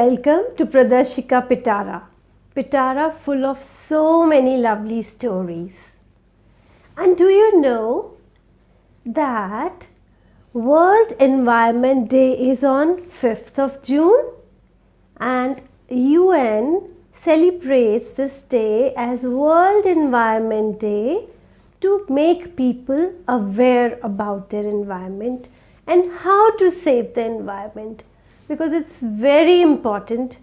welcome to Pradarshika Pitara. Pitara full of so many lovely stories. And do you know that World Environment Day is on 5th of June and UN celebrates this day as World Environment Day to make people aware about their environment and how to save the environment, because it's very important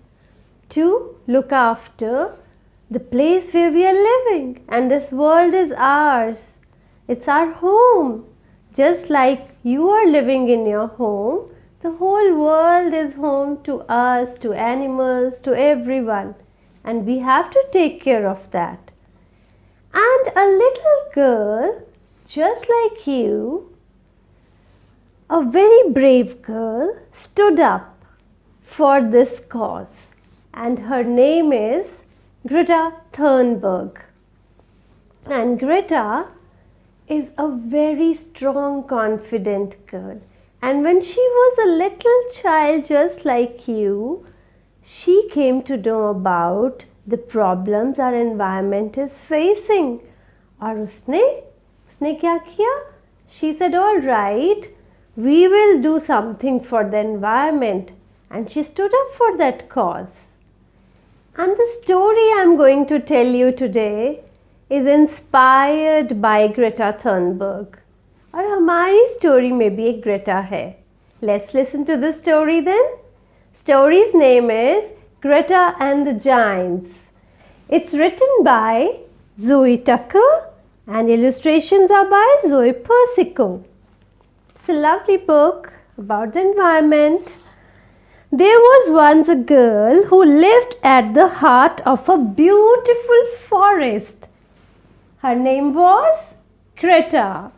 to look after the place where we are living, and this world is ours. It's our home. Just like you are living in your home, the whole world is home to us, to animals, to everyone, and we have to take care of that. And a little girl just like you, a very brave girl, stood up for this cause, and her name is Greta Thunberg. And Greta is a very strong, confident girl, and when she was a little child just like you, she came to know about the problems our environment is facing. और उसने क्या किया? She said, all right, we will do something for the environment, and she stood up for that cause. And the story I'm going to tell you today is inspired by Greta Thunberg. और हमारी story में भी एक Greta है. Let's listen to the story then. Story's name is Greta and the Giants. It's written by Zoe Tucker and illustrations are by Zoe PERSICO. It's a lovely book about the environment. There was once a girl who lived at the heart of a beautiful forest. Her name was Greta,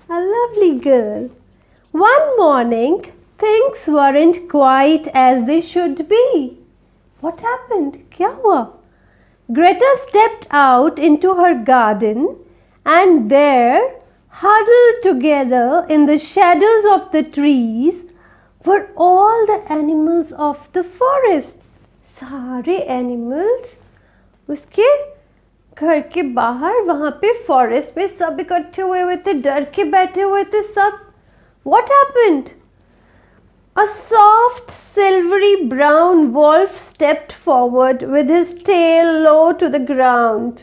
a lovely girl. One morning, things weren't quite as they should be. What happened? क्या हुआ? Greta stepped out into her garden, and there, huddled together in the shadows of the trees, were all the animals of the forest. सारे animals उसके घर के बाहर वहाँ पे forest में सब इकट्ठे हुए थे, डर के बैठे हुए थे सब. What happened? A soft, silvery brown wolf stepped forward with his tail low to the ground.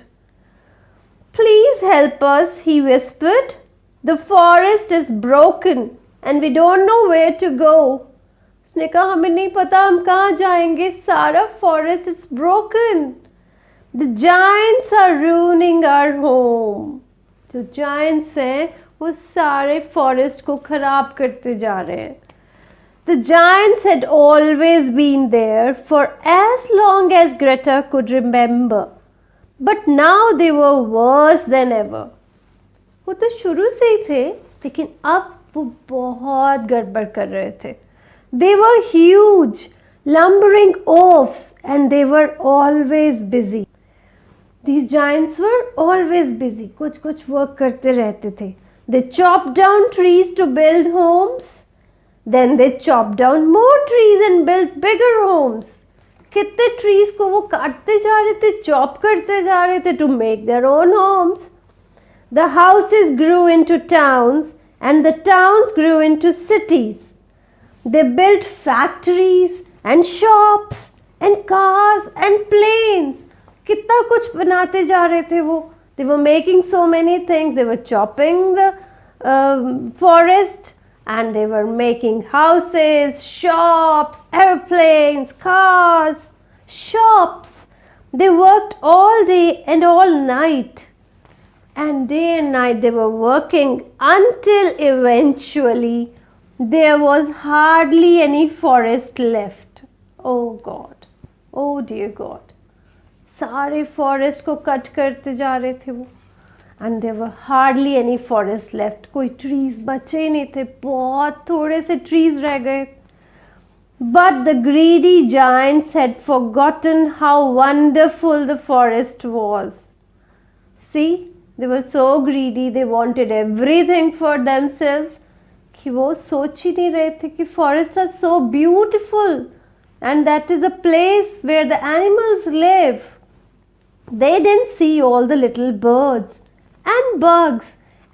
Please help us, he whispered. The forest is broken and we don't know where to go. उसने कहा हमें नहीं पता हम कहाँ जाएंगे, सारा forest is broken. The giants are ruining our home. जो giants हैं वो सारे forest को खराब करते जा रहे हैं. The giants had always been there for as long as Greta could remember, but now they were worse than ever. वो तो शुरू से ही थे, लेकिन अब वो बहुत गड़बड़ कर रहे थे. They were huge, lumbering oafs, and they were always busy. These giants were always busy. कुछ work करते रहते थे. They chopped down trees to build homes. Then they chopped down more trees and built bigger homes. कितने trees को वो काटते जा रहे थे, chop करते जा रहे थे to make their own homes. The houses grew into towns and the towns grew into cities. They built factories and shops and cars and planes. कितना कुछ बनाते जा रहे थे वो. They were making so many things. They were chopping the forest, and they were making houses, shops, airplanes, cars, shops. They worked all day and all night. And day and night they were working until eventually there was hardly any forest left. Oh God. Oh dear God. सारे forest को cut करते जा रहे थे वो. And there were hardly any forest left. कोई trees बचे ही नहीं थे. बहुत थोड़े से trees रह गए. But the greedy giants had forgotten how wonderful the forest was. See, they were so greedy. They wanted everything for themselves. कि वो सोच ही नहीं रहे थे कि forests are so beautiful. and that is a place where the animals live. They didn't see all the little birds and bugs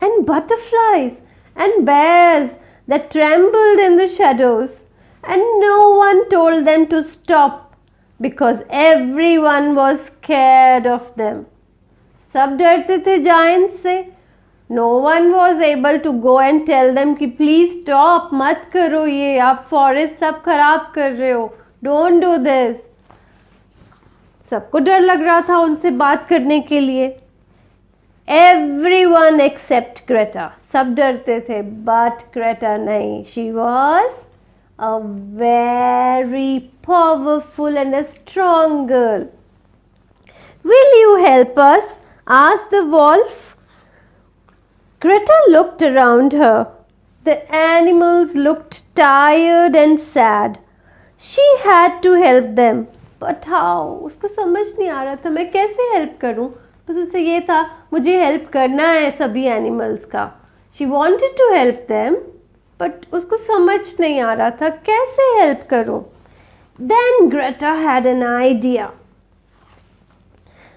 and butterflies and bears that trembled in the shadows, and no one told them to stop because everyone was scared of them. सब डरते थे giants से. No one was able to go and tell them कि please stop, मत करो ये, आप forest सब खराब कर रहे हो, don't do this. सबको डर लग रहा था उनसे बात करने के लिए. Everyone except Greta. सब डरते थे, but Greta नहीं. She was a very powerful and a strong girl. Will you help us? Asked the wolf. Greta looked around her. The animals looked tired and sad. She had to help them. But how? उसको समझ नहीं आ रहा था मैं कैसे help करूं. बस उसे ये था मुझे हेल्प करना है सभी एनिमल्स का. She wanted to help them, but उसको समझ नहीं आ रहा था कैसे हेल्प करूं. Then Greta had an idea.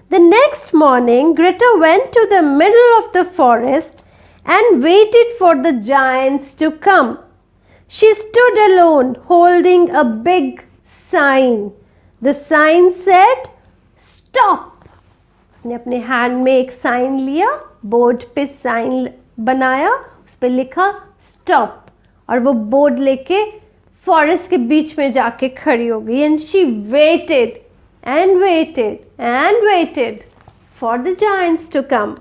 The next morning, Greta went to the middle of the forest and waited for the giants to come. She stood alone, holding a big sign. The sign said, "Stop." उसने अपने hand में एक sign लिया, board पे sign बनाया, उस पे लिखा स्टॉप, और वो बोर्ड लेके फॉरेस्ट के बीच में जाके खड़ी हो गई. And she weighted and waited and waited for the giants to come.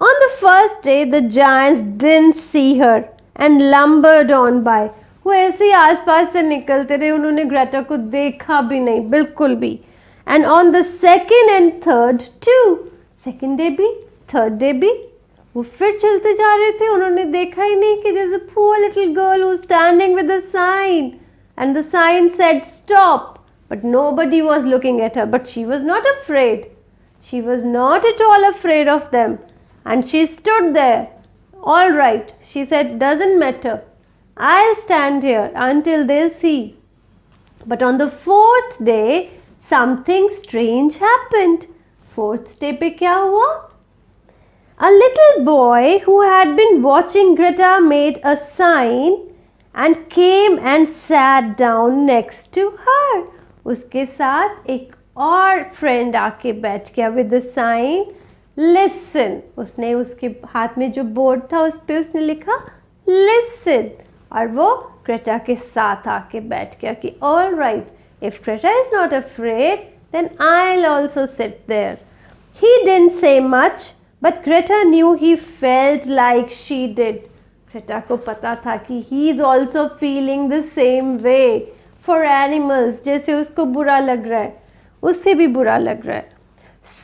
On the first day, the giants didn't see her and lumbered on by. वो ऐसे ही आसपास से निकलते रहे, उन्होंने ग्रेटा को देखा भी नहीं, बिल्कुल भी. And on the second and third too. Second day भी, third day भी, वो फिर चलते जा रहे थे. उन्होंने देखा ही नहीं कि there's a poor little girl who's standing with a sign, and the sign said stop. But nobody was looking at her. But she was not afraid. She was not at all afraid of them. And she stood there. All right, she said, doesn't matter. I'll stand here until they'll see. But on the fourth day, something strange happened. Fourth day पे क्या हुआ? A little boy who had been watching Greta made a sign and came and sat down next to her. उसके साथ एक और friend आके बैठ गया विद द साइन लिसन. उसने उसके हाथ में जो बोर्ड था उस पे उसने लिखा लिसन, और वो ग्रेटा के साथ आके बैठ गया कि all right, if Greta is not afraid then I will also sit there. He didn't say much, but Greta knew he felt like she did. ग्रेटा को पता था कि he is also feeling the same way for animals. जैसे उसको बुरा लग रहा है, उससे भी बुरा लग रहा है.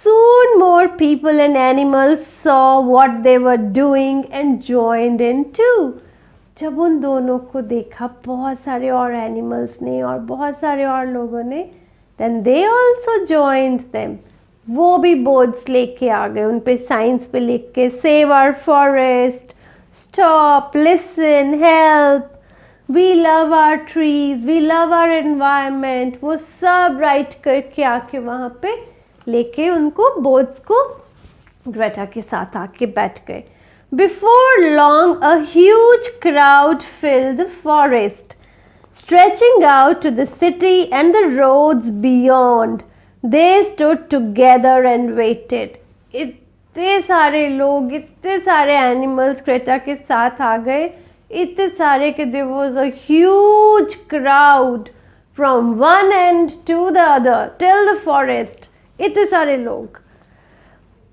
Soon more people and animals saw what they were doing and joined in too. जब उन दोनों को देखा बहुत सारे और एनिमल्स ने और बहुत सारे और लोगों ने, then they also joined them. वो भी बोर्ड्स लेके आ गए, उन पे साइंस पे लिख के save our forest, stop, listen, help, we love our trees, we love our environment. वो सब राइट करके आके वहाँ पे लेके उनको बोर्ड्स को ग्रेटा के साथ आके बैठ गए. Before long a huge crowd filled the forest, stretching out to the city and the roads beyond. They stood together and waited. इतने सारे लोग, इतने सारे एनिमल्स ग्रेटा के साथ आ गए, इतने सारे कि there was a huge crowd from one end to the other till the forest. इतने सारे लोग.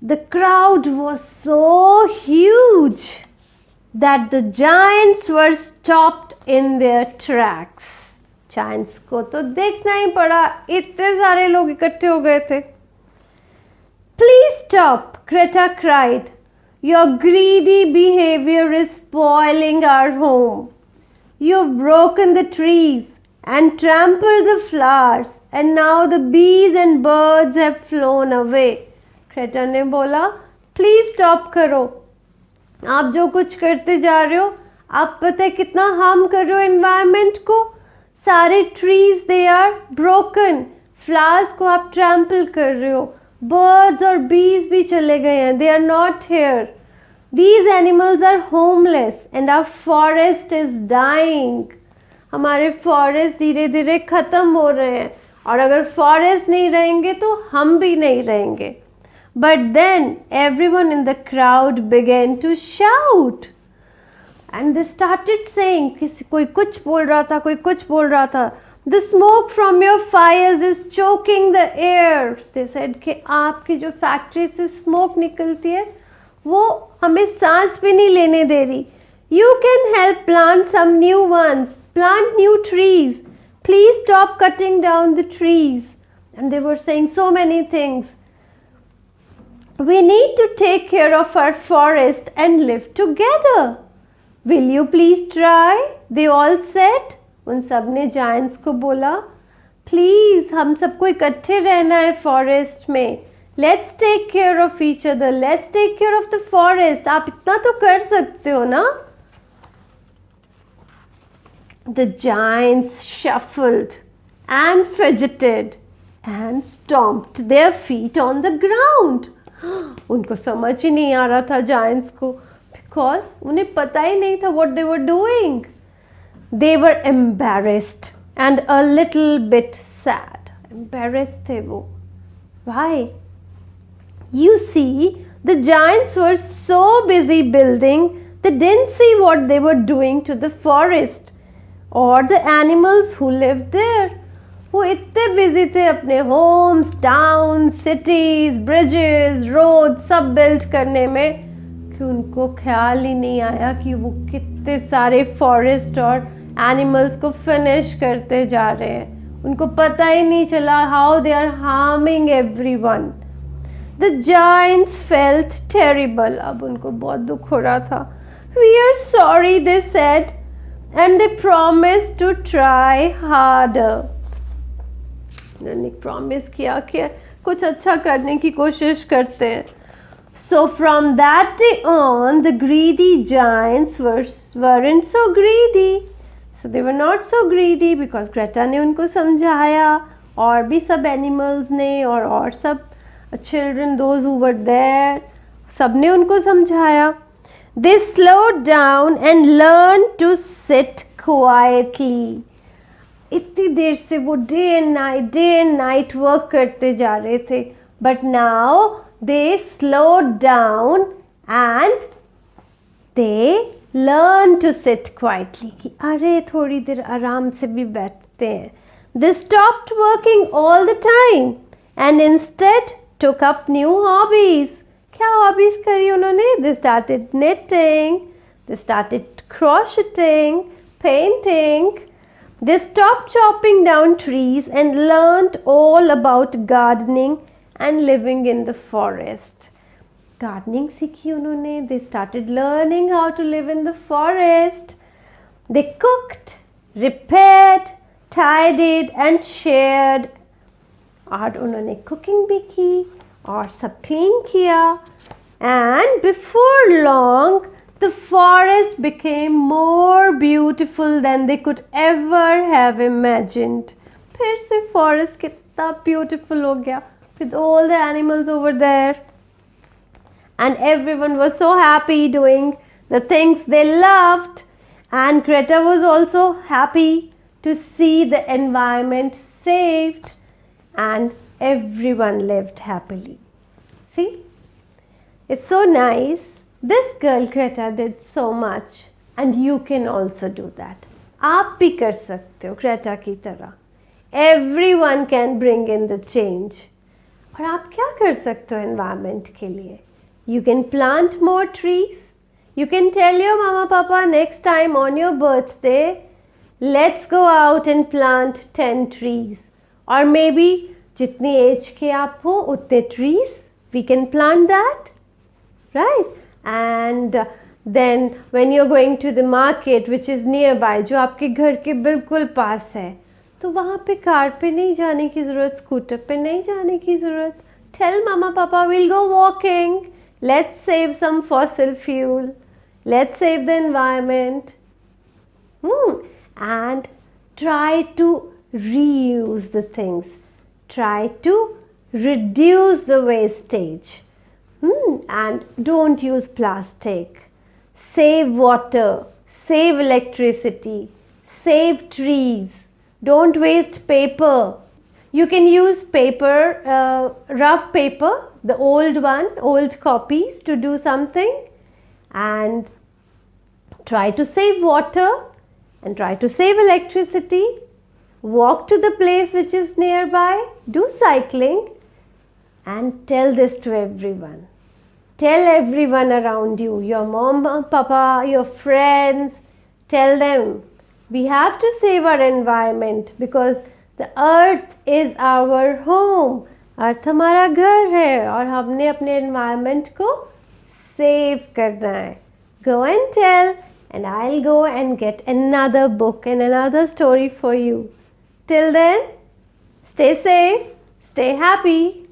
The crowd was so huge that the giants were stopped in their tracks. Giants को तो देखना ही पड़ा, इतने सारे लोग इकट्ठे हो गए थे. Please stop, Greta cried. Your greedy behavior is spoiling our home. You've broken the trees and trampled the flowers, and now the bees and birds have flown away. Greta ने बोला, प्लीज स्टॉप करो. आप जो कुछ करते जा रहे हो, आप पता है कितना हार्म कर रहे हो एनवायरनमेंट को. सारे trees they are broken, flowers को आप trample कर रहे हो, birds और bees भी चले गए हैं, they are not here. These animals are homeless and our forest is dying. हमारे forest धीरे धीरे खत्म हो रहे हैं और अगर forest नहीं रहेंगे तो हम भी नहीं रहेंगे. But then everyone in the crowd began to shout. And they started saying, कोई कुछ बोल रहा था, कोई कुछ बोल रहा था. The smoke from your fires is choking the air. They said कि आपकी जो फैक्ट्री से स्मोक निकलती है वो हमें सांस भी नहीं लेने दे रही. You can help plant some new ones. Plant new trees. Please stop cutting down the trees. And they were saying so many things. We need to take care of our forest and live together. Will you please try? They all said. उन सब ने giants को बोला, Please, हम सबको इकट्ठे रहना है forest में. Let's take care of each other. Let's take care of the forest. आप इतना तो कर सकते हो ना? The giants shuffled and fidgeted and stomped their feet on the ground. उनको समझ ही नहीं आ रहा था giants को, because उन्हें पता ही नहीं था what they were doing. They were embarrassed and a little bit sad. Embarrassed थे वो. Why? You see, the giants were so busy building, they didn't see what they were doing to the forest or the animals who lived there. वो इतने busy थे अपने homes, town, cities, bridges, road सब build करने में कि उनको ख्याल ही नहीं आया कि वो कितने सारे फॉरेस्ट और एनिमल्स को फिनिश करते जा रहे हैं. उनको पता ही नहीं चला how they are harming everyone. The giants felt terrible. अब उनको बहुत दुख हो रहा था. We are sorry they said and they promised to try harder. उन्होंने प्रॉमिस किया कि कुछ अच्छा करने की कोशिश करते हैं. So from that day on, the greedy giants weren't so greedy. So they were not so greedy because Greta ने उनको समझाया और भी सब animals ने और सब children, those who were there, सब ने उनको समझाया. They slowed down and learned to sit quietly. इतनी देर से वो डे एंड नाइट वर्क करते जा रहे थे. But now they slowed down and they learned to sit quietly. कि अरे थोड़ी देर आराम से भी बैठते हैं. They stopped working all the time and instead took up new hobbies. क्या hobbies करी उन्होंने? They started knitting, they started crocheting, painting. They stopped chopping down trees and learned all about gardening and living in the forest. Gardening सीखी उन्होंने. They started learning how to live in the forest. They cooked, repaired, tidied and shared. और उन्होंने cooking भी की और सब clean किया. And before long, the forest became more beautiful than they could ever have imagined. फिर से forest कितना beautiful हो गया with all the animals over there. And everyone was so happy doing the things they loved. And Greta was also happy to see the environment saved and everyone lived happily. See? It's so nice. This girl Greta did so much and you can also do that. आप भी कर सकते हो Greta की तरह. Everyone can bring in the change. और आप क्या कर सकते हो environment के लिए? You can plant more trees. You can tell your mama papa next time on your birthday, let's go out and plant 10 trees. Or maybe जितनी age के आप हो उतने trees. We can plant that. Right? And then when you're going to the market which is nearby, जो आपके घर के बिल्कुल पास है, तो वहाँ पे कार पे नहीं जाने की ज़रूरत, स्कूटर पे नहीं जाने की ज़रूरत. Tell mama papa we'll go walking. Let's save some fossil fuel. Let's save the environment. And Try to reuse the things. Try to reduce the wastage. And don't use plastic. Save water. Save electricity. Save trees. Don't waste paper. You can use paper, rough paper, the old one, old copies to do something. And try to save water and try to save electricity. Walk to the place which is nearby. Do cycling. And tell this to everyone. Tell everyone around you, your mom, papa, your friends. Tell them we have to save our environment because the earth is our home. अर्थ हमारा घर है और हमने अपने environment को save करना है. Go and tell, and I'll go and get another book and another story for you. Till then, stay safe, stay happy.